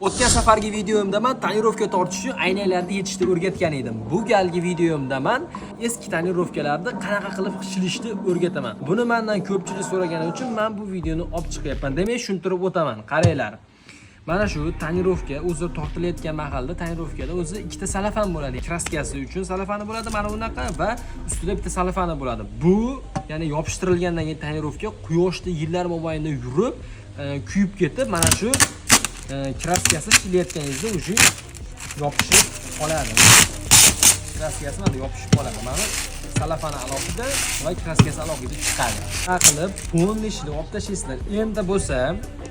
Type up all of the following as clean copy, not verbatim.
O'tgan safargi videomda men tonirovka tortishni aynaklarni yechishni o'rgatgan edim. Bu galgi videomda men eski tonirovkalarni qanaqa qilib qishilishni o'rgataman. Buni mendan ko'pchilik so'ragani uchun men bu videoni olib chiqyapman. Demak, tushuntirib o'taman. Qaranglar. Mana shu tonirovka o'zi tortilayotgan mahalda tonirovkada o'zi ikkita salafan bo'ladi. Kraskasi uchun salafani bo'ladi, mana bunaqa va ustida bitta salafani bo'ladi. Bu, ya'ni yopishtirilgandan keyin tonirovka quyoshda yillar mobaynida yurib, kuyib ketib, mana shu kraskasi shilayotganingizda уже yopishib qoladi. Kraskasi mana yopishib qoladi. Mana salafani alohida va kraskasi alohida chiqadi. Aqilib, polnishni olib tashlaysizlar. Endi bo'lsa,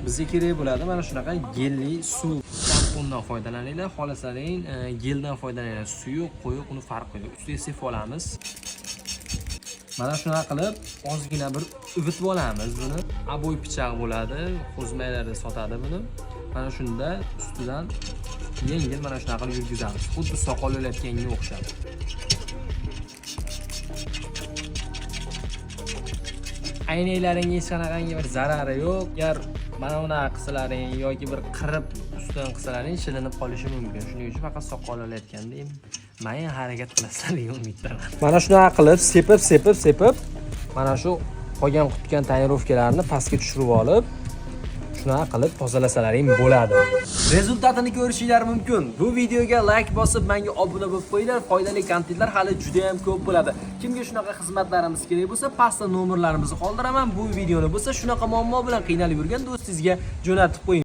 bizga kerak bo'ladi mana shunaqa gelli suv. Tampondan foydalaninglar, xohlasangiz geldan foydalaninglar. Suvi qo'yib, uni farqi yo'q. Ustiga sepib olamiz. Mana shunaqa qilib ozgina bir uvitib olamiz buni. Aboy pichoq bo'ladi, xozmaylarda sotadi buni. Mana shunda ustidan yengil mana shunaqa qilib yurgizamiz. Xuddi soqol o'layotganga o'xshab. Aynaklaring hech qanaqangi bir zarari yo'q. Agar mana bunaqa qilsalaring yoki bir qirib ustidan qilsalaring shilinib qolishi mumkin. Shuning uchun faqat soqol o'layotganda mayin harakat qilasizlarga umid qilaman. Mana shunaqa qilib sepib mana shu qolgan qutgan tonirovkalarni pastga tushirib olib shunaqa qilib tozalasalaring bo'ladi. Rezultatini ko'rishingiz mumkin. Bu videoga like bosib, menga obuna bo'lib qo'yinglar. Foydali kontentlar hali juda ham ko'p bo'ladi. Kimga shunaqa xizmatlarimiz kerak bo'lsa, pastda nomerlarimizni qoldiraman. Bu videoni bo'lsa shunaqa muammo bilan qiynalib yurgan do'stingizga jo'natib qo'ying.